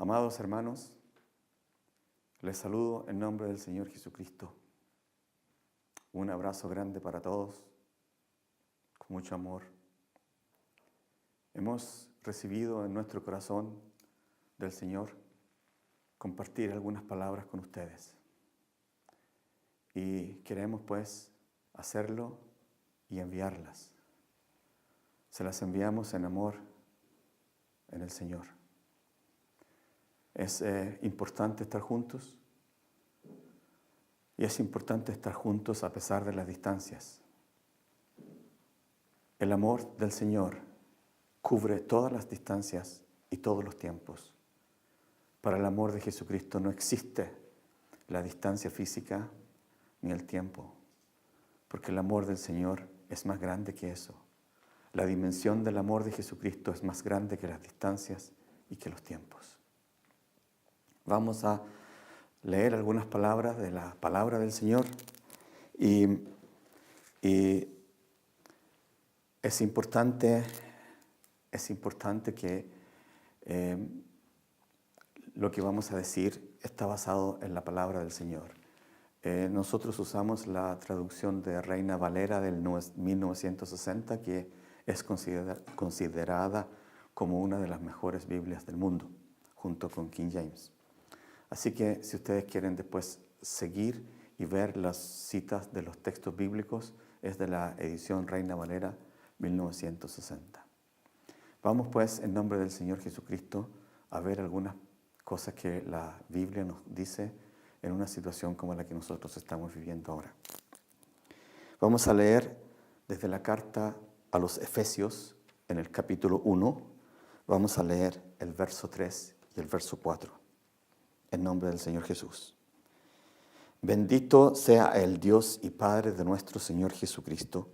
Amados hermanos, les saludo en nombre del Señor Jesucristo. Un abrazo grande para todos, con mucho amor. Hemos recibido en nuestro corazón del Señor compartir algunas palabras con ustedes. Y queremos pues hacerlo y enviarlas. Se las enviamos en amor en el Señor. Es importante estar juntos y es importante estar juntos a pesar de las distancias. El amor del Señor cubre todas las distancias y todos los tiempos. Para el amor de Jesucristo no existe la distancia física ni el tiempo, porque el amor del Señor es más grande que eso. La dimensión del amor de Jesucristo es más grande que las distancias y que los tiempos. Vamos a leer algunas palabras de la palabra del Señor y es importante que lo que vamos a decir está basado en la palabra del Señor. Nosotros usamos la traducción de Reina Valera del 1960, que es considerada como una de las mejores Biblias del mundo, junto con King James. Así que si ustedes quieren después seguir y ver las citas de los textos bíblicos, es de la edición Reina Valera 1960. Vamos pues en nombre del Señor Jesucristo a ver algunas cosas que la Biblia nos dice en una situación como la que nosotros estamos viviendo ahora. Vamos a leer desde la carta a los Efesios en el capítulo 1. Vamos a leer el verso 3 y el verso 4. En nombre del Señor Jesús. Bendito sea el Dios y Padre de nuestro Señor Jesucristo,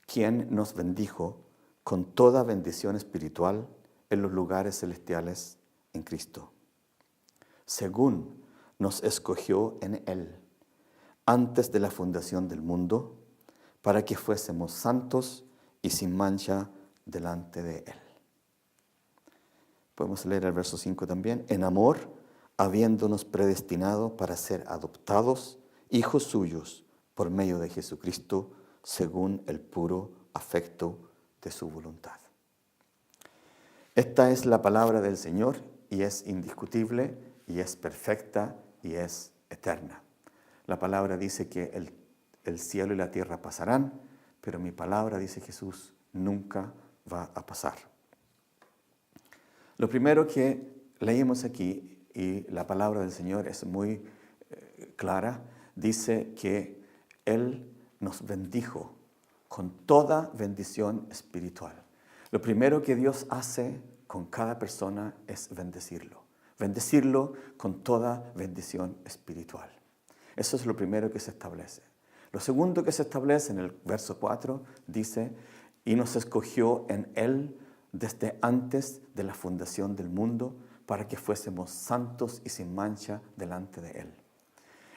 quien nos bendijo con toda bendición espiritual en los lugares celestiales en Cristo, según nos escogió en Él, antes de la fundación del mundo, para que fuésemos santos y sin mancha delante de Él. Podemos leer el verso 5 también. En amor, habiéndonos predestinado para ser adoptados hijos suyos por medio de Jesucristo, según el puro afecto de su voluntad. Esta es la palabra del Señor y es indiscutible y es perfecta y es eterna. La palabra dice que el cielo y la tierra pasarán, pero mi palabra, dice Jesús, nunca va a pasar. Lo primero que leímos aquí, y la palabra del Señor es muy clara, dice que Él nos bendijo con toda bendición espiritual. Lo primero que Dios hace con cada persona es bendecirlo con toda bendición espiritual. Eso es lo primero que se establece. Lo segundo que se establece en el verso 4 dice, y nos escogió en Él desde antes de la fundación del mundo, para que fuésemos santos y sin mancha delante de Él.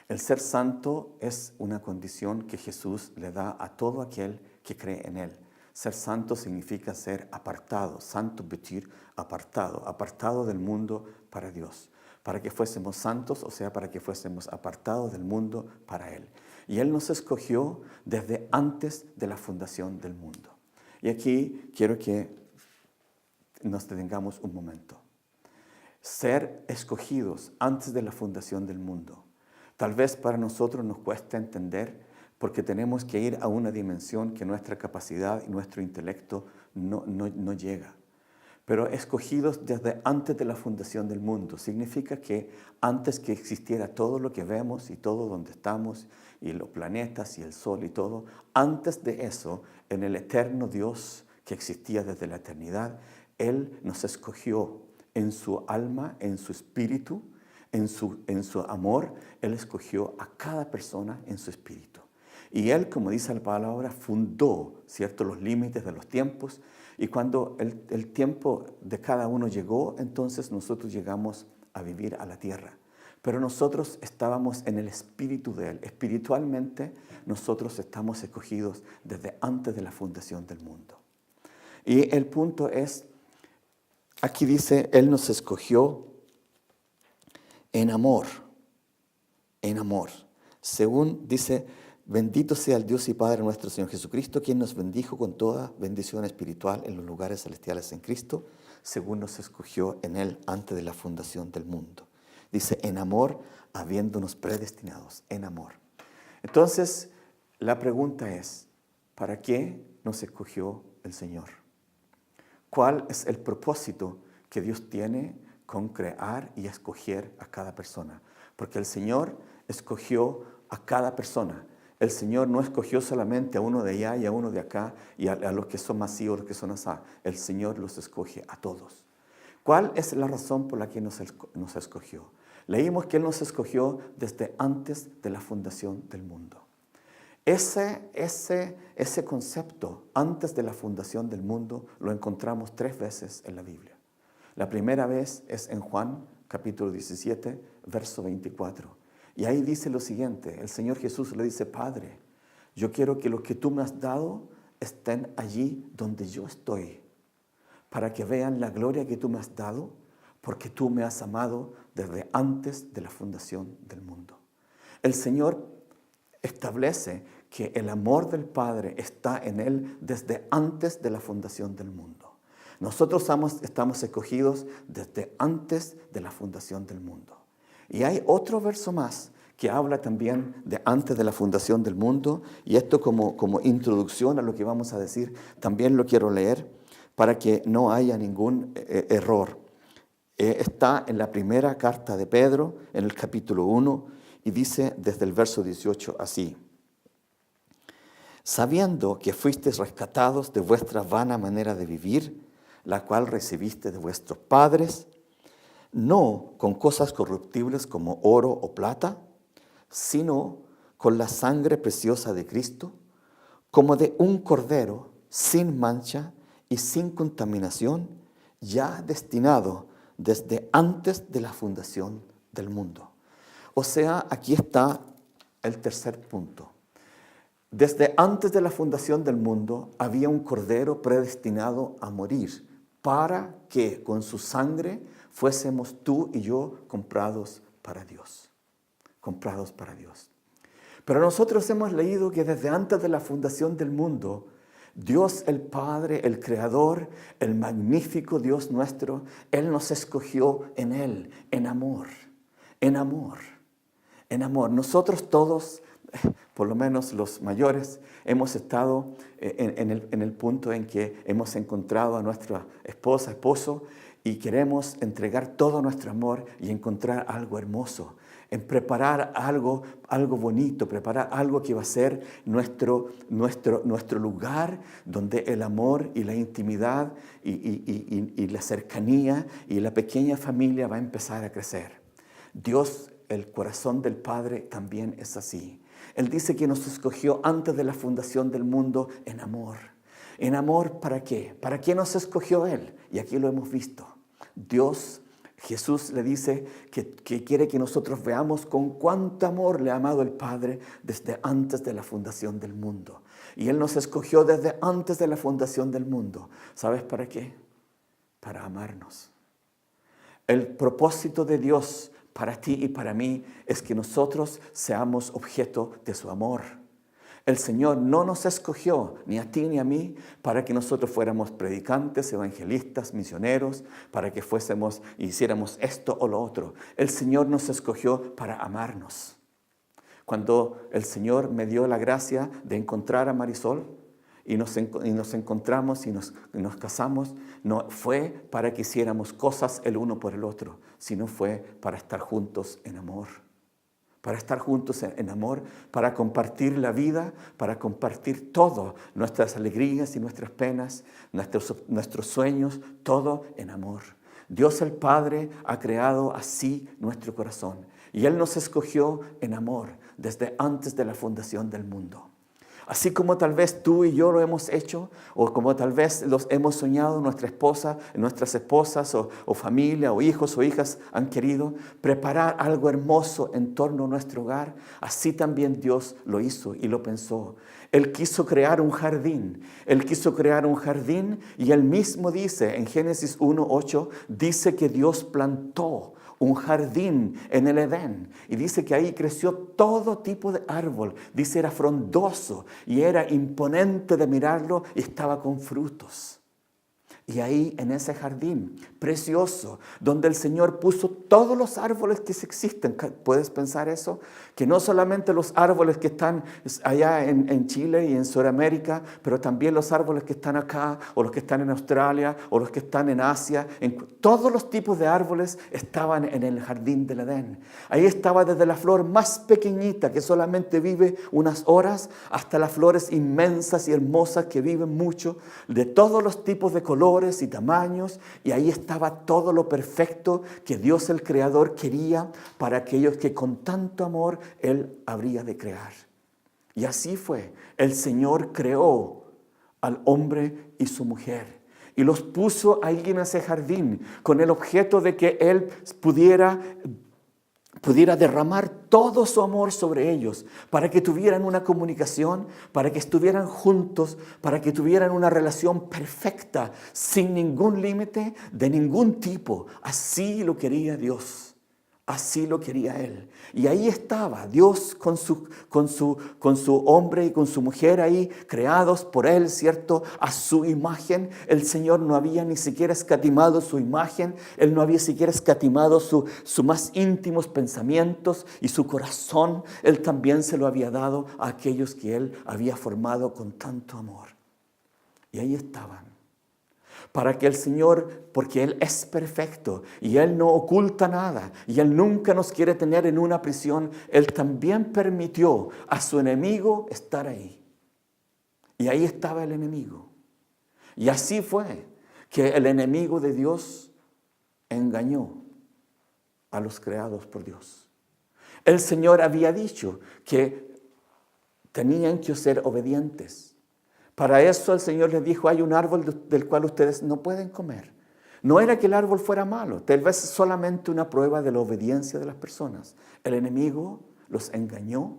El ser santo es una condición que Jesús le da a todo aquel que cree en Él. Ser santo significa ser apartado, santo betyr apartado, apartado del mundo para Dios. Para que fuésemos santos, o sea, para que fuésemos apartados del mundo para Él. Y Él nos escogió desde antes de la fundación del mundo. Y aquí quiero que nos detengamos un momento. Ser escogidos antes de la fundación del mundo. Tal vez para nosotros nos cuesta entender porque tenemos que ir a una dimensión que nuestra capacidad y nuestro intelecto no llega. Pero escogidos desde antes de la fundación del mundo significa que antes que existiera todo lo que vemos y todo donde estamos y los planetas y el sol y todo, antes de eso, en el eterno Dios que existía desde la eternidad, Él nos escogió en su alma, en su espíritu, en su amor. Él escogió a cada persona en su espíritu. Y Él, como dice la palabra, fundó, ¿cierto?, los límites de los tiempos. Y cuando el tiempo de cada uno llegó, entonces nosotros llegamos a vivir a la tierra. Pero nosotros estábamos en el espíritu de Él. Espiritualmente, nosotros estamos escogidos desde antes de la fundación del mundo. Y el punto es aquí dice, Él nos escogió en amor, en amor. Según dice, bendito sea el Dios y Padre nuestro Señor Jesucristo, quien nos bendijo con toda bendición espiritual en los lugares celestiales en Cristo, según nos escogió en Él antes de la fundación del mundo. Dice, en amor, habiéndonos predestinados, en amor. Entonces, la pregunta es, ¿para qué nos escogió el Señor? ¿Cuál es el propósito que Dios tiene con crear y escoger a cada persona? Porque el Señor escogió a cada persona. El Señor no escogió solamente a uno de allá y a uno de acá y a los que son así o los que son así. El Señor los escoge a todos. ¿Cuál es la razón por la que nos escogió? Leímos que Él nos escogió desde antes de la fundación del mundo. Ese concepto, antes de la fundación del mundo, lo encontramos 3 veces en la Biblia. La primera vez es en Juan, capítulo 17, verso 24. Y ahí dice lo siguiente, el Señor Jesús le dice, Padre, yo quiero que los que tú me has dado estén allí donde yo estoy, para que vean la gloria que tú me has dado, porque tú me has amado desde antes de la fundación del mundo. El Señor establece que el amor del Padre está en Él desde antes de la fundación del mundo. Nosotros estamos escogidos desde antes de la fundación del mundo. Y hay otro verso más que habla también de antes de la fundación del mundo, y esto como introducción a lo que vamos a decir, también lo quiero leer para que no haya ningún error. Está en la primera carta de Pedro, en el capítulo 1, y dice desde el verso 18 así: sabiendo que fuisteis rescatados de vuestra vana manera de vivir, la cual recibiste de vuestros padres, no con cosas corruptibles como oro o plata, sino con la sangre preciosa de Cristo, como de un cordero sin mancha y sin contaminación, ya destinado desde antes de la fundación del mundo. O sea, aquí está el tercer punto. Desde antes de la fundación del mundo había un cordero predestinado a morir para que con su sangre fuésemos tú y yo comprados para Dios. Comprados para Dios. Pero nosotros hemos leído que desde antes de la fundación del mundo, Dios el Padre, el Creador, el magnífico Dios nuestro, Él nos escogió en Él, en amor, en amor, en amor. Nosotros todos, por lo menos los mayores, hemos estado en el punto en que hemos encontrado a nuestra esposa, esposo, y queremos entregar todo nuestro amor y encontrar algo hermoso, en preparar algo bonito, preparar algo que va a ser nuestro lugar donde el amor y la intimidad y la cercanía y la pequeña familia va a empezar a crecer. Dios, el corazón del Padre, también es así. Él dice que nos escogió antes de la fundación del mundo en amor. ¿En amor para qué? ¿Para qué nos escogió Él? Y aquí lo hemos visto. Dios, Jesús le dice que quiere que nosotros veamos con cuánto amor le ha amado el Padre desde antes de la fundación del mundo. Y Él nos escogió desde antes de la fundación del mundo. ¿Sabes para qué? Para amarnos. El propósito de Dios para ti y para mí es que nosotros seamos objeto de su amor. El Señor no nos escogió, ni a ti ni a mí, para que nosotros fuéramos predicantes, evangelistas, misioneros, para que fuésemos e hiciéramos esto o lo otro. El Señor nos escogió para amarnos. Cuando el Señor me dio la gracia de encontrar a Marisol y nos encontramos y nos casamos, no fue para que hiciéramos cosas el uno por el otro, sino fue para estar juntos en amor. Para estar juntos en amor, para compartir la vida, para compartir todo, nuestras alegrías y nuestras penas, nuestros sueños, todo en amor. Dios el Padre ha creado así nuestro corazón y Él nos escogió en amor desde antes de la fundación del mundo. Así como tal vez tú y yo lo hemos hecho, o como tal vez los hemos soñado, nuestras esposas o familia o hijos o hijas han querido preparar algo hermoso en torno a nuestro hogar, así también Dios lo hizo y lo pensó. Él quiso crear un jardín. Él quiso crear un jardín y Él mismo dice, en Génesis 1:8, dice que Dios plantó un jardín en el Edén. Y dice que ahí creció todo tipo de árbol. Dice era frondoso y era imponente de mirarlo y estaba con frutos. Y ahí en ese jardín precioso, donde el Señor puso todos los árboles que existen, ¿puedes pensar eso? Que no solamente los árboles que están allá en Chile y en Sudamérica, pero también los árboles que están acá, o los que están en Australia, o los que están en Asia. Todos los tipos de árboles estaban en el jardín del Edén. Ahí estaba desde la flor más pequeñita, que solamente vive unas horas, hasta las flores inmensas y hermosas que viven mucho, de todos los tipos de colores y tamaños, y ahí estaba todo lo perfecto que Dios el Creador quería para aquellos que con tanto amor Él habría de crear. Y así fue, el Señor creó al hombre y su mujer y los puso ahí en ese jardín con el objeto de que Él pudiera derramar todo su amor sobre ellos, para que tuvieran una comunicación, para que estuvieran juntos, para que tuvieran una relación perfecta, sin ningún límite, de ningún tipo. Así lo quería Dios. Así lo quería Él. Y ahí estaba Dios con su hombre y con su mujer ahí, creados por Él, ¿cierto? A su imagen. El Señor no había ni siquiera escatimado su imagen. Él no había siquiera escatimado sus más íntimos pensamientos y su corazón. Él también se lo había dado a aquellos que Él había formado con tanto amor. Y ahí estaban. Para que el Señor, porque Él es perfecto y Él no oculta nada y Él nunca nos quiere tener en una prisión, Él también permitió a su enemigo estar ahí. Y ahí estaba el enemigo. Y así fue que el enemigo de Dios engañó a los creados por Dios. El Señor había dicho que tenían que ser obedientes. Para eso el Señor les dijo, hay un árbol del cual ustedes no pueden comer. No era que el árbol fuera malo, tal vez solamente una prueba de la obediencia de las personas. El enemigo los engañó,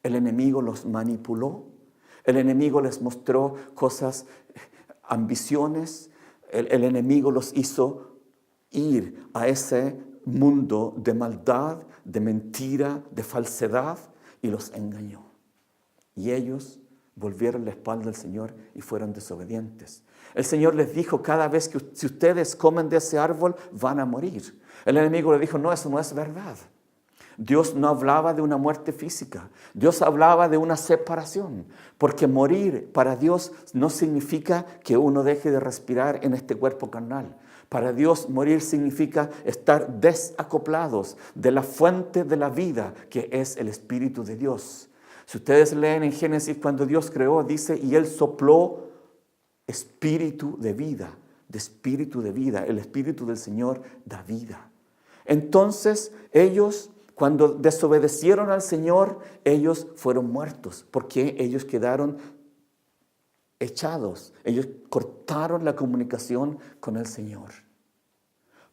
el enemigo los manipuló, el enemigo les mostró cosas, ambiciones, el enemigo los hizo ir a ese mundo de maldad, de mentira, de falsedad, y los engañó. Y ellos volvieron la espalda al Señor y fueron desobedientes. El Señor les dijo, cada vez que si ustedes comen de ese árbol, van a morir. El enemigo le dijo, no, eso no es verdad. Dios no hablaba de una muerte física. Dios hablaba de una separación. Porque morir para Dios no significa que uno deje de respirar en este cuerpo carnal. Para Dios morir significa estar desacoplados de la fuente de la vida que es el Espíritu de Dios. Si ustedes leen en Génesis, cuando Dios creó, dice, y Él sopló espíritu de vida, de espíritu de vida. El Espíritu del Señor da vida. Entonces, ellos, cuando desobedecieron al Señor, ellos fueron muertos, porque ellos quedaron echados. Ellos cortaron la comunicación con el Señor.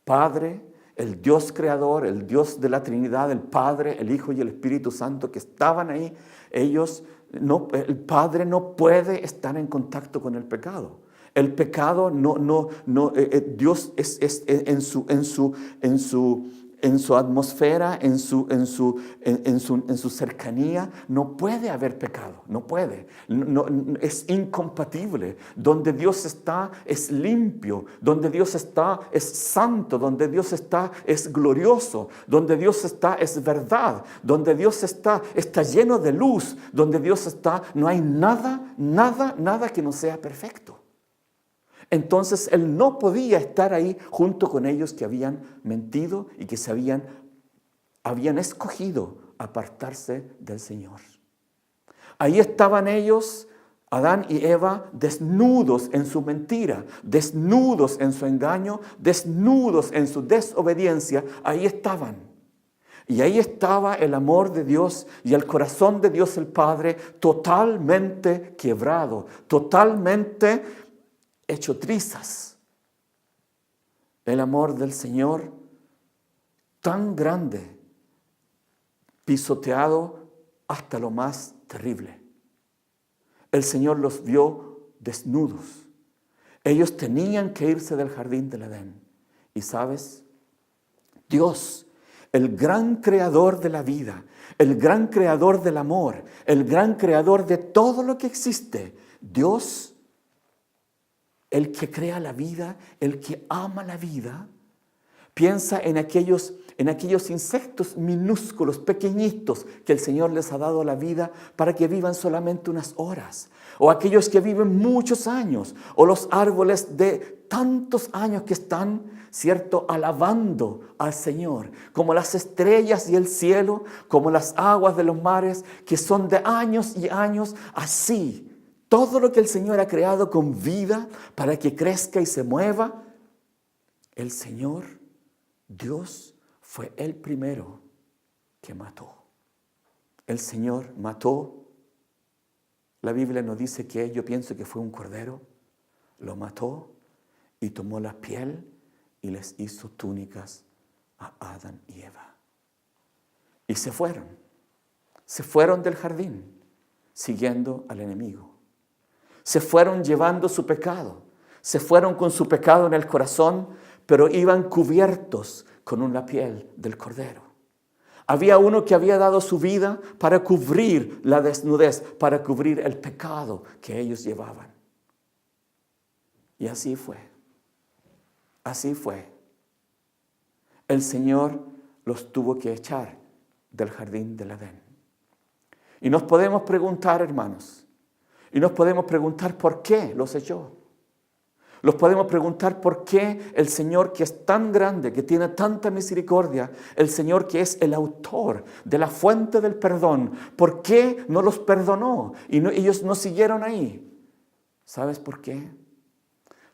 Padre, el Dios creador, el Dios de la Trinidad, el Padre, el Hijo y el Espíritu Santo que estaban ahí, el Padre no puede estar en contacto con el pecado. El pecado Dios es en su atmósfera, en su cercanía, no puede haber pecado, no puede, es incompatible. Donde Dios está es limpio, donde Dios está es santo, donde Dios está es glorioso, donde Dios está es verdad, donde Dios está lleno de luz, donde Dios está no hay nada que no sea perfecto. Entonces Él no podía estar ahí junto con ellos que habían mentido y que habían escogido apartarse del Señor. Ahí estaban ellos, Adán y Eva, desnudos en su mentira, desnudos en su engaño, desnudos en su desobediencia. Ahí estaban. Y ahí estaba el amor de Dios y el corazón de Dios el Padre totalmente quebrado, totalmente hecho trizas. El amor del Señor tan grande, pisoteado hasta lo más terrible. el Señor los vio desnudos. Ellos tenían que irse del jardín del Edén. Y ¿sabes? Dios, el gran creador de la vida, el gran creador del amor, el gran creador de todo lo que existe, Dios, el que crea la vida, el que ama la vida, piensa en aquellos insectos minúsculos, pequeñitos, que el Señor les ha dado la vida para que vivan solamente unas horas. O aquellos que viven muchos años. O los árboles de tantos años que están, ¿cierto?, alabando al Señor. Como las estrellas y el cielo, como las aguas de los mares, que son de años y años. Así, todo lo que el Señor ha creado con vida para que crezca y se mueva, el Señor, Dios, fue el primero que mató. El Señor mató. La Biblia nos dice que yo pienso que fue un cordero. Lo mató y tomó la piel y les hizo túnicas a Adán y Eva. Y se fueron. Se fueron del jardín siguiendo al enemigo. Se fueron llevando su pecado. Se fueron con su pecado en el corazón, pero iban cubiertos con una piel del cordero. Había uno que había dado su vida para cubrir la desnudez, para cubrir el pecado que ellos llevaban. Y así fue. Así fue. El Señor los tuvo que echar del jardín del Edén. Y nos podemos preguntar, hermanos, y nos podemos preguntar por qué los echó. Nos podemos preguntar por qué el Señor, que es tan grande, que tiene tanta misericordia, el Señor que es el autor de la fuente del perdón, ¿por qué no los perdonó? Y ellos no siguieron ahí. ¿Sabes por qué?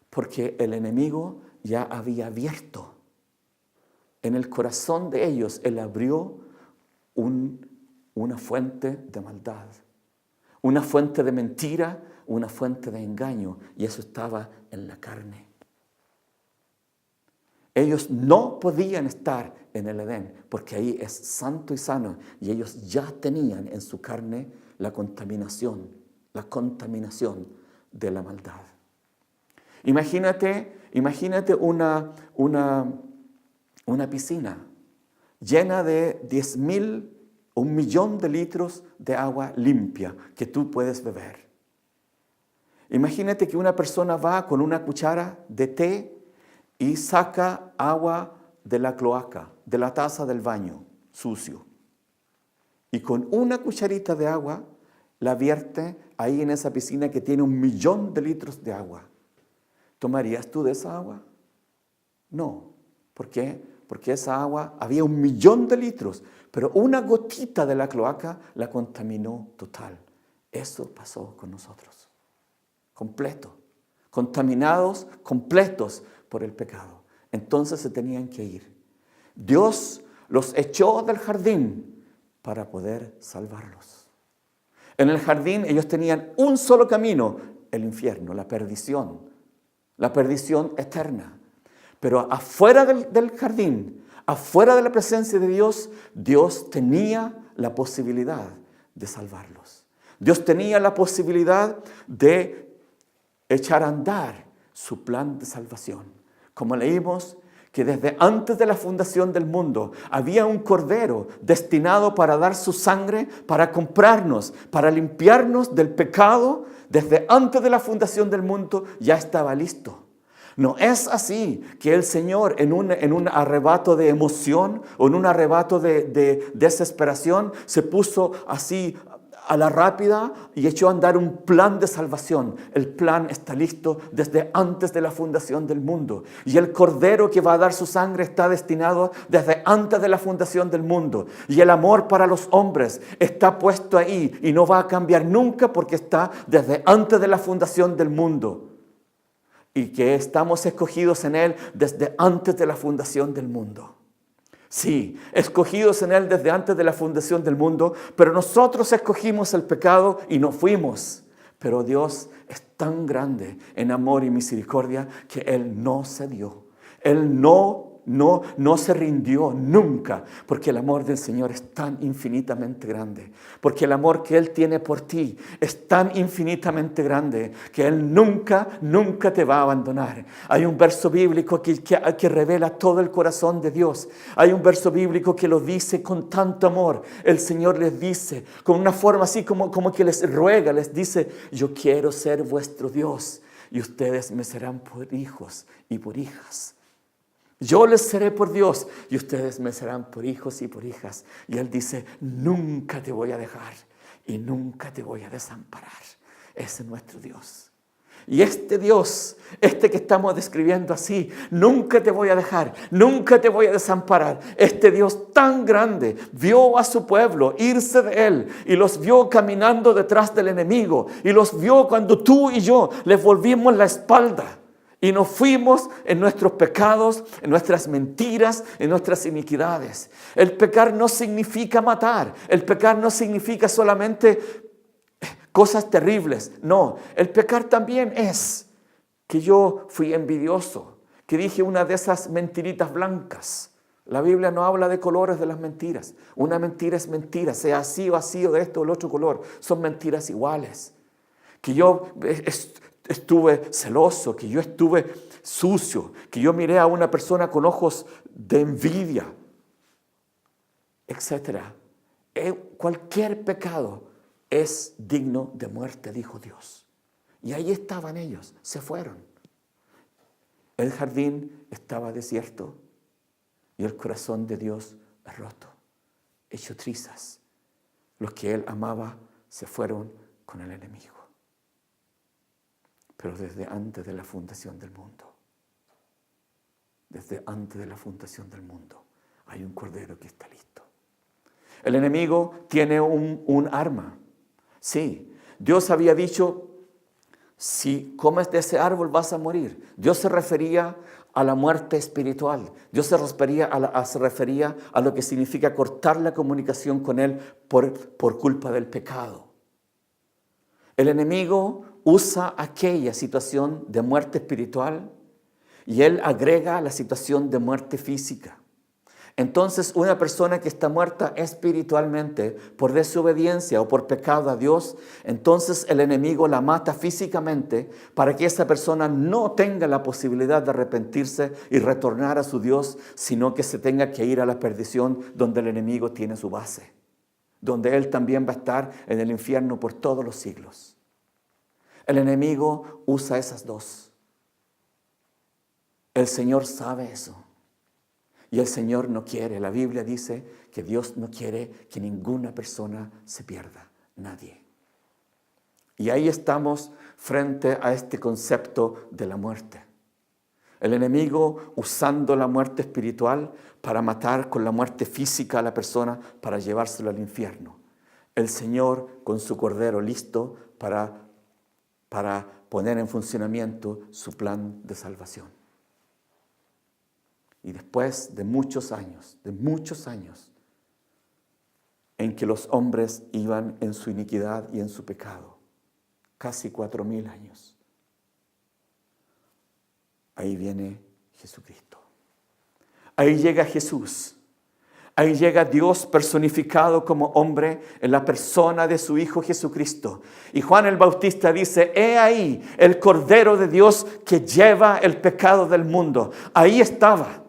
Porque el enemigo ya había abierto en el corazón de ellos. Él abrió una fuente de maldad, una fuente de mentira, una fuente de engaño, y eso estaba en la carne. Ellos no podían estar en el Edén, porque ahí es santo y sano, y ellos ya tenían en su carne la contaminación de la maldad. Imagínate una piscina llena de 10.000, 1.000.000 de litros de agua limpia que tú puedes beber. Imagínate que una persona va con una cuchara de té y saca agua de la cloaca, de la taza del baño, sucio. Y con una cucharita de agua la vierte ahí en esa piscina que tiene 1.000.000 de litros de agua. ¿Tomarías tú de esa agua? No. ¿Por qué? Porque esa agua había 1.000.000 de litros, pero una gotita de la cloaca la contaminó total. Eso pasó con nosotros. Completo. Contaminados, completos por el pecado. Entonces se tenían que ir. Dios los echó del jardín para poder salvarlos. En el jardín ellos tenían un solo camino, el infierno, la perdición eterna. Pero afuera del jardín, afuera de la presencia de Dios, Dios tenía la posibilidad de salvarlos. Dios tenía la posibilidad de echar a andar su plan de salvación. Como leímos, que desde antes de la fundación del mundo había un cordero destinado para dar su sangre, para comprarnos, para limpiarnos del pecado. Desde antes de la fundación del mundo ya estaba listo. No es así que el Señor en un arrebato de emoción o en un arrebato de desesperación se puso así a la rápida y echó a andar un plan de salvación. El plan está listo desde antes de la fundación del mundo. Y el cordero que va a dar su sangre está destinado desde antes de la fundación del mundo. Y el amor para los hombres está puesto ahí y no va a cambiar nunca porque está desde antes de la fundación del mundo. Y que estamos escogidos en Él desde antes de la fundación del mundo. Sí, escogidos en Él desde antes de la fundación del mundo, pero nosotros escogimos el pecado y no fuimos. Pero Dios es tan grande en amor y misericordia que Él no cedió. Él no no se rindió nunca, porque el amor del Señor es tan infinitamente grande, porque el amor que Él tiene por ti es tan infinitamente grande, que Él nunca te va a abandonar. Hay un verso bíblico que revela todo el corazón de Dios. Hay un verso bíblico que lo dice con tanto amor. El Señor les dice, con una forma así como que les ruega, les dice: yo quiero ser vuestro Dios, y ustedes me serán por hijos y por hijas. Yo les seré por Dios y ustedes me serán por hijos y por hijas. Y Él dice: nunca te voy a dejar y nunca te voy a desamparar. Ese es nuestro Dios. Y este Dios, este que estamos describiendo así: nunca te voy a dejar, nunca te voy a desamparar. Este Dios tan grande vio a su pueblo irse de Él y los vio caminando detrás del enemigo, y los vio cuando tú y yo les volvimos la espalda y nos fuimos en nuestros pecados, en nuestras mentiras, en nuestras iniquidades. El pecar no significa matar, el pecar no significa solamente cosas terribles. No, el pecar también es que yo fui envidioso, que dije una de esas mentiritas blancas. La Biblia no habla de colores de las mentiras. Una mentira es mentira, sea así o de esto o el otro color. Son mentiras iguales. Que yo estuve celoso, que yo estuve sucio, que yo miré a una persona con ojos de envidia, etc. Cualquier pecado es digno de muerte, dijo Dios. Y ahí estaban ellos, se fueron. El jardín estaba desierto y el corazón de Dios roto, hecho trizas. Los que Él amaba se fueron con el enemigo. Pero desde antes de la fundación del mundo, hay un cordero que está listo. El enemigo tiene un arma. Sí, Dios había dicho: si comes de ese árbol vas a morir. Dios se refería a la muerte espiritual. Dios se refería a lo que significa cortar la comunicación con Él por culpa del pecado. El enemigo usa aquella situación de muerte espiritual y él agrega la situación de muerte física. Entonces, una persona que está muerta espiritualmente por desobediencia o por pecado a Dios, entonces el enemigo la mata físicamente para que esa persona no tenga la posibilidad de arrepentirse y retornar a su Dios, sino que se tenga que ir a la perdición donde el enemigo tiene su base, donde él también va a estar en el infierno por todos los siglos. El enemigo usa esas dos. El Señor sabe eso. Y el Señor no quiere. La Biblia dice que Dios no quiere que ninguna persona se pierda. Nadie. Y ahí estamos frente a este concepto de la muerte. El enemigo usando la muerte espiritual para matar con la muerte física a la persona, para llevárselo al infierno. El Señor con su cordero listo para poner en funcionamiento su plan de salvación. Y después de muchos años, en que los hombres iban en su iniquidad y en su pecado, casi 4,000 años, ahí viene Jesucristo. Ahí llega Jesús. Ahí llega Dios personificado como hombre en la persona de su Hijo Jesucristo. Y Juan el Bautista dice: he ahí el Cordero de Dios que lleva el pecado del mundo. Ahí estaba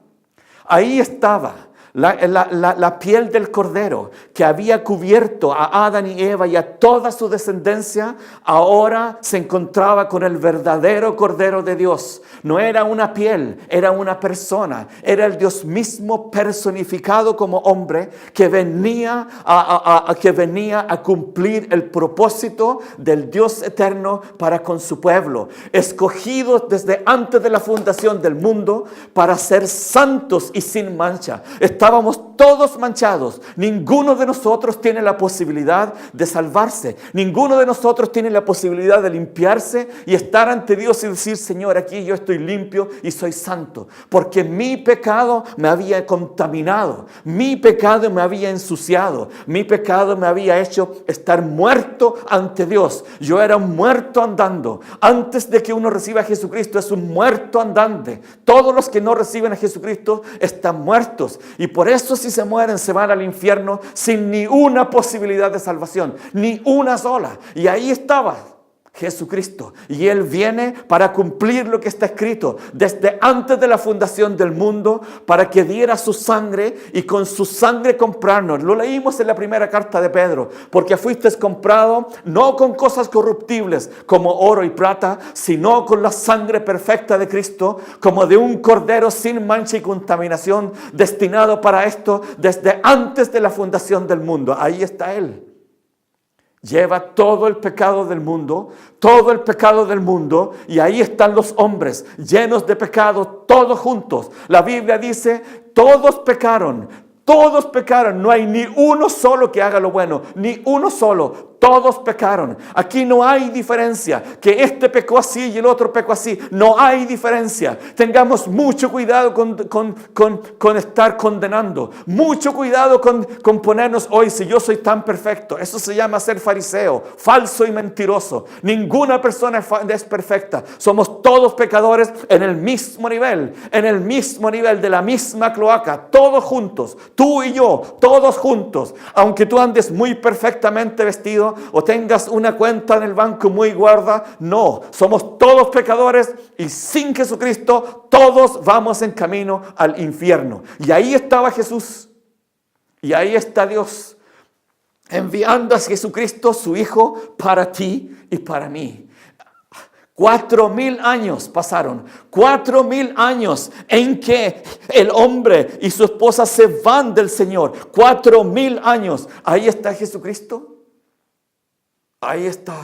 la piel del Cordero que había cubierto a Adán y Eva y a toda su descendencia. Ahora se encontraba con el verdadero Cordero de Dios. No era una piel, era una persona. Era el Dios mismo personificado como hombre que venía a cumplir el propósito del Dios eterno para con su pueblo. Escogidos desde antes de la fundación del mundo para ser santos y sin mancha. Estábamos estamos todos manchados. Ninguno de nosotros tiene la posibilidad de salvarse. Ninguno de nosotros tiene la posibilidad de limpiarse y estar ante Dios y decir, Señor, aquí yo estoy limpio y soy santo. Porque mi pecado me había contaminado. Mi pecado me había ensuciado. Mi pecado me había hecho estar muerto ante Dios. Yo era un muerto andando. Antes de que uno reciba a Jesucristo, es un muerto andante. Todos los que no reciben a Jesucristo están muertos. Y por eso si se mueren se van al infierno sin ni una posibilidad de salvación. Ni una sola. Y ahí estaba Jesucristo. Y Él viene para cumplir lo que está escrito desde antes de la fundación del mundo, para que diera su sangre y con su sangre comprarnos. Lo leímos en la primera carta de Pedro. Porque fuisteis comprado no con cosas corruptibles como oro y plata, sino con la sangre perfecta de Cristo, como de un cordero sin mancha y contaminación, destinado para esto desde antes de la fundación del mundo. Ahí está Él. Lleva todo el pecado del mundo, y ahí están los hombres llenos de pecado, todos juntos. La Biblia dice, todos pecaron, no hay ni uno solo que haga lo bueno, ni uno solo. Todos pecaron. Aquí no hay diferencia, que este pecó así y el otro pecó así. No hay diferencia. Tengamos mucho cuidado con estar condenando. Mucho cuidado con ponernos hoy, si yo soy tan perfecto. Eso se llama ser fariseo, falso y mentiroso. Ninguna persona es perfecta. Somos todos pecadores en el mismo nivel, de la misma cloaca, todos juntos. Tú y yo, todos juntos. Aunque tú andes muy perfectamente vestido, o tengas una cuenta en el banco muy guarda, no, somos todos pecadores y sin Jesucristo todos vamos en camino al infierno. Y ahí estaba Jesús, y ahí está Dios enviando a Jesucristo, su Hijo, para ti y para mí. 4,000 años pasaron, 4,000 años en que el hombre y su esposa se van del Señor. 4,000 años. Ahí está Jesucristo. Ahí está.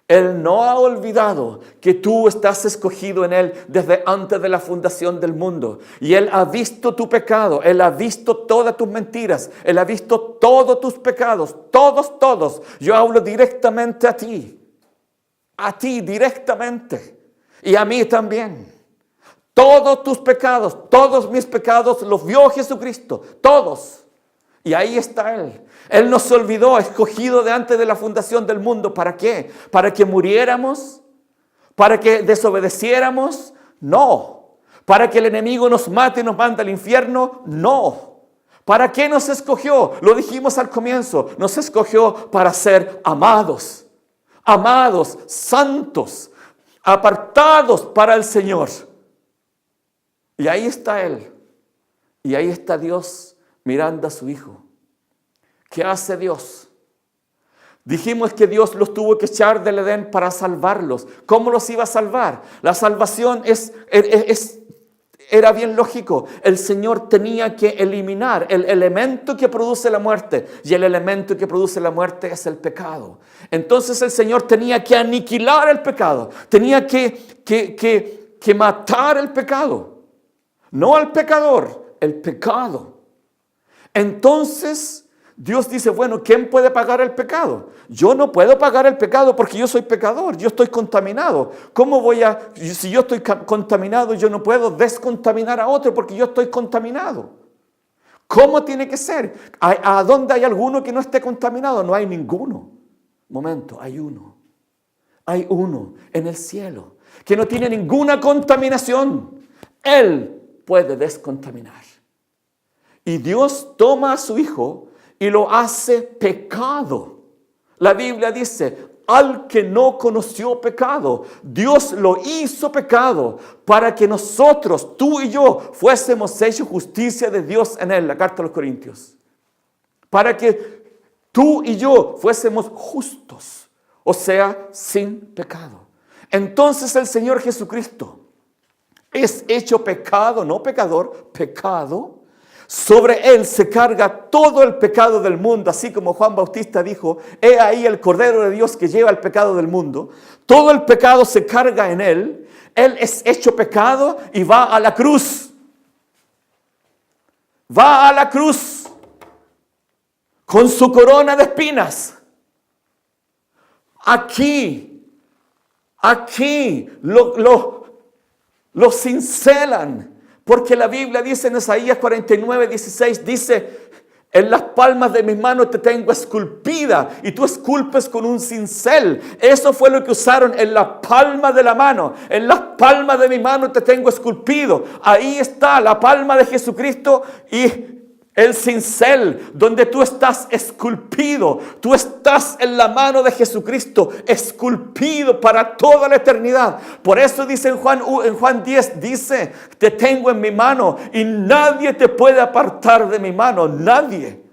Él no ha olvidado que tú estás escogido en Él desde antes de la fundación del mundo. Y Él ha visto tu pecado. Él ha visto todas tus mentiras. Él ha visto todos tus pecados. Todos. Yo hablo directamente a ti. A ti directamente. Y a mí también. Todos tus pecados, todos mis pecados los vio Jesucristo. Todos. Y ahí está Él. Él nos olvidó, escogido de antes de la fundación del mundo. ¿Para qué? ¿Para que muriéramos? ¿Para que desobedeciéramos? No. ¿Para que el enemigo nos mate y nos mande al infierno? No. ¿Para qué nos escogió? Lo dijimos al comienzo. Nos escogió para ser amados. Amados, santos, apartados para el Señor. Y ahí está Él. Y ahí está Dios mirando a su Hijo. ¿Qué hace Dios? Dijimos que Dios los tuvo que echar del Edén para salvarlos. ¿Cómo los iba a salvar? La salvación era bien lógico. El Señor tenía que eliminar el elemento que produce la muerte. Y el elemento que produce la muerte es el pecado. Entonces el Señor tenía que aniquilar el pecado. Tenía que matar el pecado. No al pecador, el pecado. Entonces Dios dice, bueno, ¿quién puede pagar el pecado? Yo no puedo pagar el pecado porque yo soy pecador, yo estoy contaminado. Si yo estoy contaminado, yo no puedo descontaminar a otro porque yo estoy contaminado. ¿Cómo tiene que ser? ¿A dónde hay alguno que no esté contaminado? No hay ninguno. Momento, hay uno. Hay uno en el cielo que no tiene ninguna contaminación. Él puede descontaminar. Y Dios toma a su Hijo y lo hace pecado. La Biblia dice, al que no conoció pecado, Dios lo hizo pecado para que nosotros, tú y yo, fuésemos hechos justicia de Dios en Él. La carta a los Corintios. Para que tú y yo fuésemos justos, o sea, sin pecado. Entonces el Señor Jesucristo es hecho pecado, no pecador, pecado. Sobre Él se carga todo el pecado del mundo, así como Juan Bautista dijo, he ahí el Cordero de Dios que lleva el pecado del mundo. Todo el pecado se carga en Él. Él es hecho pecado y va a la cruz. va a la cruz con su corona de espinas. Aquí lo cincelan, porque la Biblia dice en Isaías 49:16, dice: en las palmas de mis manos te tengo esculpida, y tú esculpes con un cincel. Eso fue lo que usaron, en la palma de la mano. En las palmas de mi mano te tengo esculpido. Ahí está la palma de Jesucristo y el cincel, donde tú estás esculpido. Tú estás en la mano de Jesucristo, esculpido para toda la eternidad. Por eso dice en Juan 10, dice: te tengo en mi mano y nadie te puede apartar de mi mano. Nadie.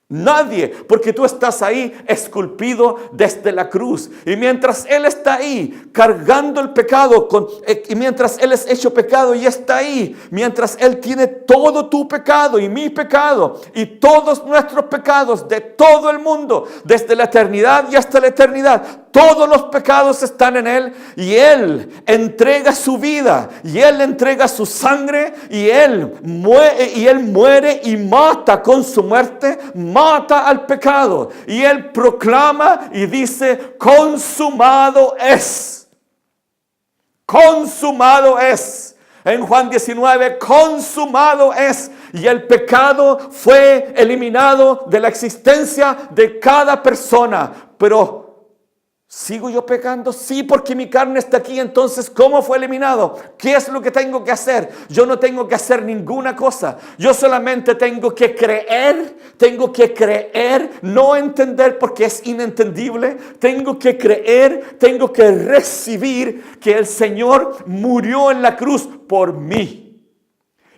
Nadie, porque tú estás ahí esculpido desde la cruz. Y mientras Él está ahí cargando el pecado, y mientras Él es hecho pecado y está ahí, mientras Él tiene todo tu pecado y mi pecado y todos nuestros pecados de todo el mundo, desde la eternidad y hasta la eternidad, todos los pecados están en Él, y Él entrega su vida, y Él entrega su sangre, y Él muere y mata con su muerte, mata al pecado, y Él proclama y dice: consumado es. Consumado es. En Juan 19, consumado es. Y el pecado fue eliminado de la existencia de cada persona. Pero ¿sigo yo pecando? Sí, porque mi carne está aquí. Entonces, ¿cómo fue eliminado? ¿Qué es lo que tengo que hacer? Yo no tengo que hacer ninguna cosa. Yo solamente tengo que creer, no entender porque es inentendible. Tengo que creer, tengo que recibir que el Señor murió en la cruz por mí.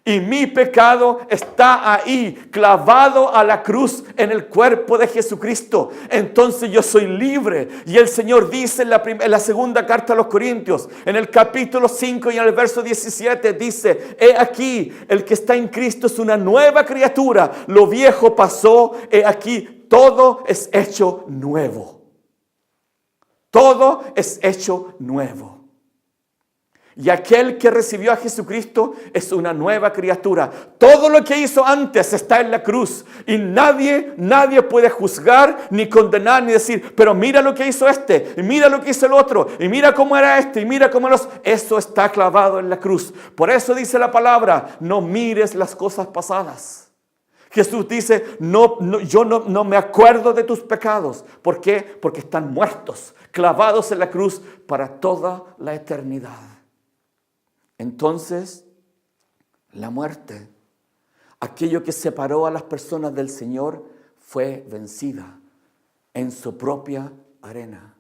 Y mi pecado está ahí, clavado a la cruz en el cuerpo de Jesucristo. Entonces yo soy libre. Y el Señor dice en la segunda carta a los Corintios, en el capítulo 5 y en el verso 17, dice: he aquí, el que está en Cristo es una nueva criatura. Lo viejo pasó, he aquí, todo es hecho nuevo. Todo es hecho nuevo. Y aquel que recibió a Jesucristo es una nueva criatura. Todo lo que hizo antes está en la cruz. Y nadie puede juzgar, ni condenar, ni decir: pero mira lo que hizo este, y mira lo que hizo el otro, y mira cómo era este, y mira cómo los... Eso está clavado en la cruz. Por eso dice la palabra: no mires las cosas pasadas. Jesús dice: yo no me acuerdo de tus pecados. ¿Por qué? Porque están muertos, clavados en la cruz para toda la eternidad. Entonces, la muerte, aquello que separó a las personas del Señor, fue vencida en su propia arena.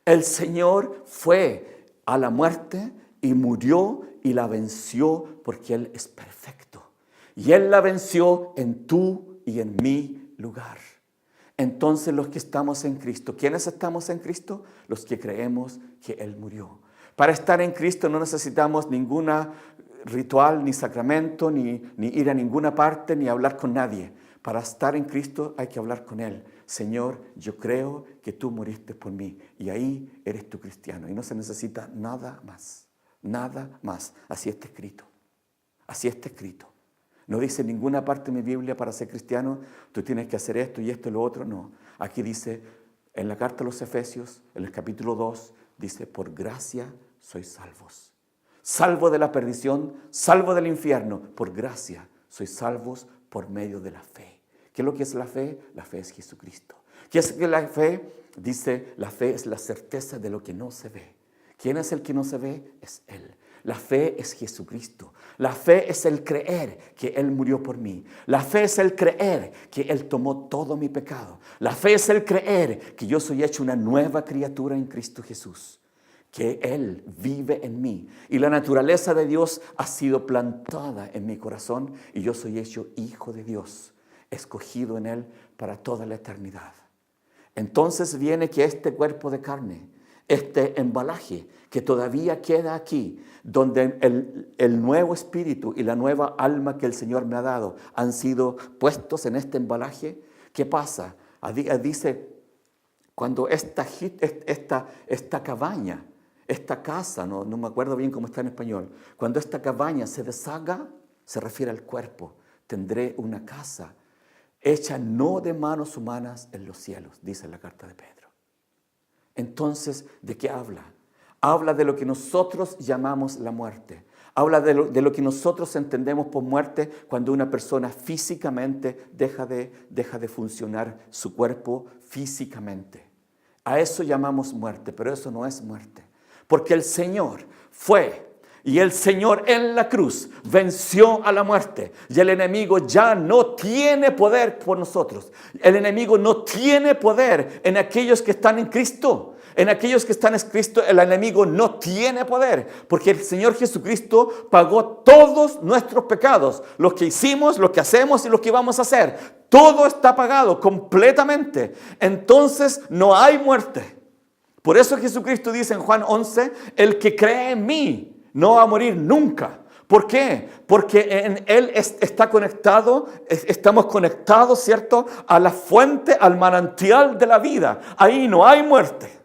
El Señor fue a la muerte y murió y la venció, porque Él es perfecto. Y Él la venció en tu y en mi lugar. Entonces, los que estamos en Cristo, ¿quiénes estamos en Cristo? Los que creemos que Él murió. Para estar en Cristo no necesitamos ninguna ritual, ni sacramento, ni ir a ninguna parte, ni hablar con nadie. Para estar en Cristo hay que hablar con Él. Señor, yo creo que tú moriste por mí. Y ahí eres tú cristiano. Y no se necesita nada más. Nada más. Así está escrito. Así está escrito. No dice en ninguna parte de mi Biblia: para ser cristiano tú tienes que hacer esto y lo otro. No. Aquí dice, en la carta a los Efesios, en el capítulo 2, dice: por gracia sois salvos. Salvo de la perdición, salvo del infierno. Por gracia sois salvos por medio de la fe. ¿Qué es lo que es la fe? La fe es Jesucristo. ¿Qué es la fe? Dice, la fe es la certeza de lo que no se ve. ¿Quién es el que no se ve? Es Él. La fe es Jesucristo. La fe es el creer que Él murió por mí. La fe es el creer que Él tomó todo mi pecado. La fe es el creer que yo soy hecho una nueva criatura en Cristo Jesús, que Él vive en mí. Y la naturaleza de Dios ha sido plantada en mi corazón y yo soy hecho hijo de Dios, escogido en Él para toda la eternidad. Entonces viene que este cuerpo de carne, este embalaje que todavía queda aquí, donde el nuevo espíritu y la nueva alma que el Señor me ha dado han sido puestos en este embalaje. ¿Qué pasa? Dice, cuando esta cabaña, esta casa, no me acuerdo bien cómo está en español, cuando esta cabaña se deshaga, se refiere al cuerpo, tendré una casa hecha no de manos humanas en los cielos, dice la carta de Pedro. Entonces, ¿de qué habla? Habla de lo que nosotros llamamos la muerte. Habla de lo que nosotros entendemos por muerte cuando una persona físicamente deja de funcionar su cuerpo físicamente. A eso llamamos muerte, pero eso no es muerte. Porque el Señor fue y el Señor en la cruz venció a la muerte. Y el enemigo ya no tiene poder por nosotros. El enemigo no tiene poder en aquellos que están en Cristo. En aquellos que están en Cristo, el enemigo no tiene poder, porque el Señor Jesucristo pagó todos nuestros pecados, los que hicimos, los que hacemos y los que vamos a hacer. Todo está pagado completamente. Entonces no hay muerte. Por eso Jesucristo dice en Juan 11, el que cree en mí no va a morir nunca. ¿Por qué? Porque en Él está conectado, estamos conectados, ¿cierto?, a la fuente, al manantial de la vida. Ahí no hay muerte.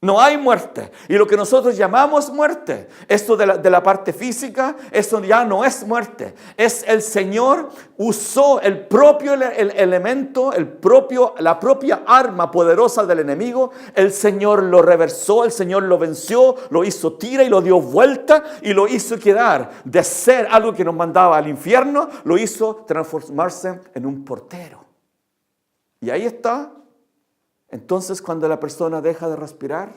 No hay muerte. Y lo que nosotros llamamos muerte, esto de la parte física, eso ya no es muerte. Es el Señor usó el propio elemento, la propia arma poderosa del enemigo. El Señor lo reversó, el Señor lo venció, lo hizo tira y lo dio vuelta y lo hizo quedar de ser algo que nos mandaba al infierno, lo hizo transformarse en un portero. Y ahí está. Entonces, cuando la persona deja de respirar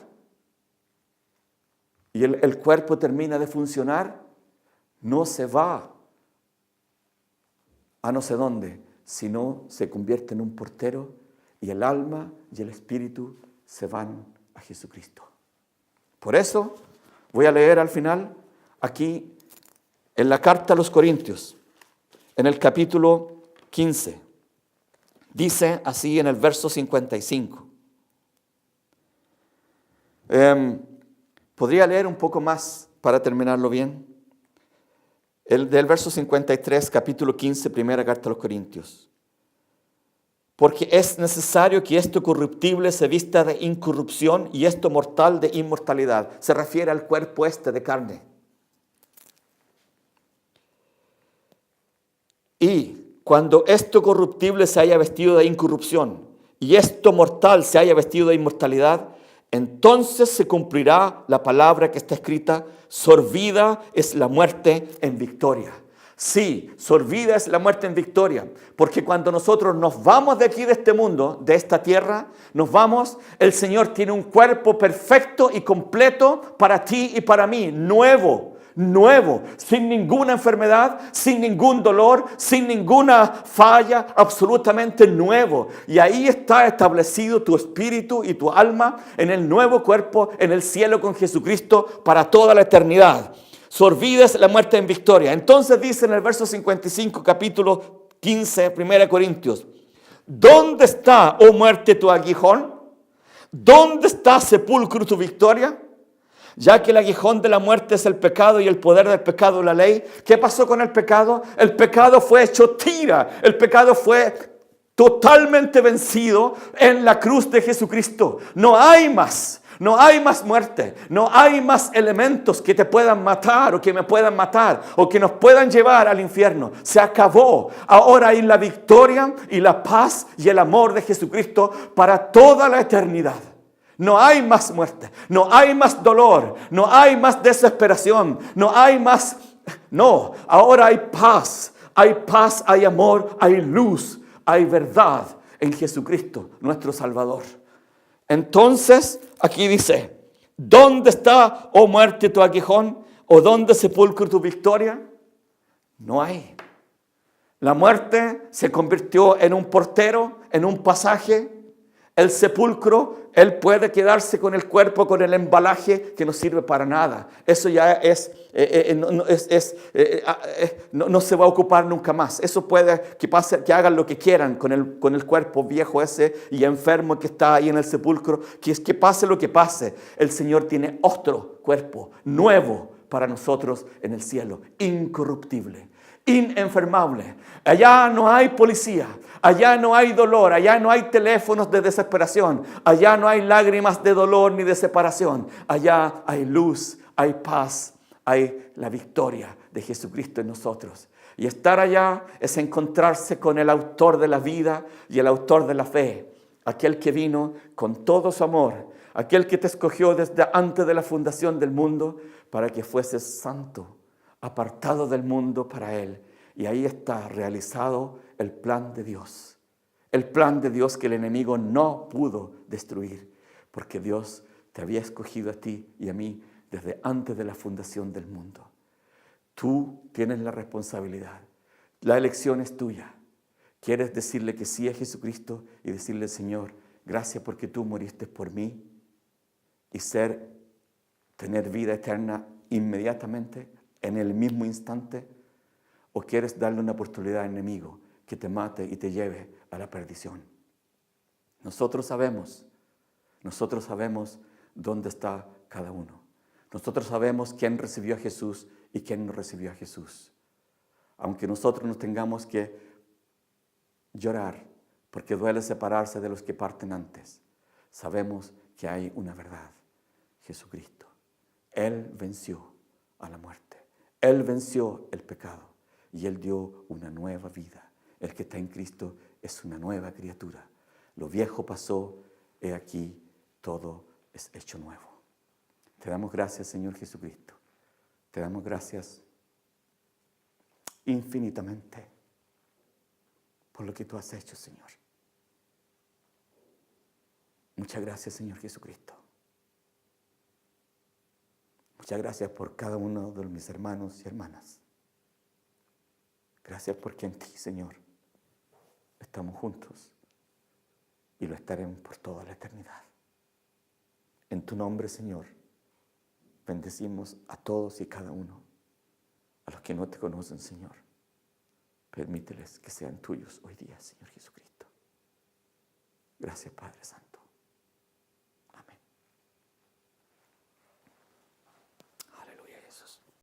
y el cuerpo termina de funcionar, no se va a no sé dónde, sino se convierte en un portero y el alma y el espíritu se van a Jesucristo. Por eso, voy a leer al final, aquí, en la carta a los Corintios, en el capítulo 15. Dice así en el verso 55. Podría leer un poco más para terminarlo bien. Del verso 53, capítulo 15, primera carta a los Corintios. Porque es necesario que esto corruptible se vista de incorrupción y esto mortal de inmortalidad. Se refiere al cuerpo de carne. Y cuando esto corruptible se haya vestido de incorrupción y esto mortal se haya vestido de inmortalidad, entonces se cumplirá la palabra que está escrita: sorbida es la muerte en victoria. Sí, sorbida es la muerte en victoria, porque cuando nosotros nos vamos de aquí, de este mundo, de esta tierra, nos vamos, el Señor tiene un cuerpo perfecto y completo para ti y para mí, nuevo, sin ninguna enfermedad, sin ningún dolor, sin ninguna falla, absolutamente nuevo. Y ahí está establecido tu espíritu y tu alma en el nuevo cuerpo, en el cielo con Jesucristo para toda la eternidad. Sorbida es la muerte en victoria. Entonces dice en el verso 55, capítulo 15, 1 Corintios, ¿dónde está, oh muerte, tu aguijón? ¿Dónde está, sepulcro, tu victoria? Ya que el aguijón de la muerte es el pecado y el poder del pecado la ley. ¿Qué pasó con el pecado? El pecado fue hecho tira. El pecado fue totalmente vencido en la cruz de Jesucristo. No hay más muerte. No hay más elementos que te puedan matar o que me puedan matar o que nos puedan llevar al infierno. Se acabó. Ahora hay la victoria y la paz y el amor de Jesucristo para toda la eternidad. No hay más muerte, no hay más dolor, no hay más desesperación, no, ahora hay paz, hay amor, hay luz, hay verdad en Jesucristo, nuestro Salvador. Entonces, aquí dice, ¿dónde está, oh muerte, tu aguijón? ¿O dónde, sepulcro, tu victoria? No hay. La muerte se convirtió en un portero, en un pasaje. El sepulcro, él puede quedarse con el cuerpo, con el embalaje que no sirve para nada. Eso ya no se va a ocupar nunca más. Eso puede que hagan lo que quieran con el cuerpo viejo ese y enfermo que está ahí en el sepulcro. Que pase lo que pase, el Señor tiene otro cuerpo nuevo para nosotros en el cielo, incorruptible, inenfermable. Allá no hay policía, allá no hay dolor, allá no hay teléfonos de desesperación, allá no hay lágrimas de dolor ni de separación. Allá hay luz, hay paz, hay la victoria de Jesucristo en nosotros. Y estar allá es encontrarse con el autor de la vida y el autor de la fe, aquel que vino con todo su amor, aquel que te escogió desde antes de la fundación del mundo para que fueses santo, apartado del mundo para Él. Y ahí está realizado el plan de Dios. El plan de Dios que el enemigo no pudo destruir, porque Dios te había escogido a ti y a mí desde antes de la fundación del mundo. Tú tienes la responsabilidad. La elección es tuya. ¿Quieres decirle que sí a Jesucristo y decirle, Señor, gracias porque tú moriste por mí y tener vida eterna inmediatamente, en el mismo instante? ¿O quieres darle una oportunidad al enemigo que te mate y te lleve a la perdición? Nosotros sabemos dónde está cada uno. Nosotros sabemos quién recibió a Jesús y quién no recibió a Jesús. Aunque nosotros nos tengamos que llorar porque duele separarse de los que parten antes, sabemos que hay una verdad: Jesucristo. Él venció a la muerte. Él venció el pecado y Él dio una nueva vida. El que está en Cristo es una nueva criatura. Lo viejo pasó, he aquí, todo es hecho nuevo. Te damos gracias, Señor Jesucristo. Te damos gracias infinitamente por lo que tú has hecho, Señor. Muchas gracias, Señor Jesucristo. Muchas gracias por cada uno de mis hermanos y hermanas. Gracias porque en ti, Señor, estamos juntos y lo estaremos por toda la eternidad. En tu nombre, Señor, bendecimos a todos y cada uno. A los que no te conocen, Señor, permíteles que sean tuyos hoy día, Señor Jesucristo. Gracias, Padre Santo.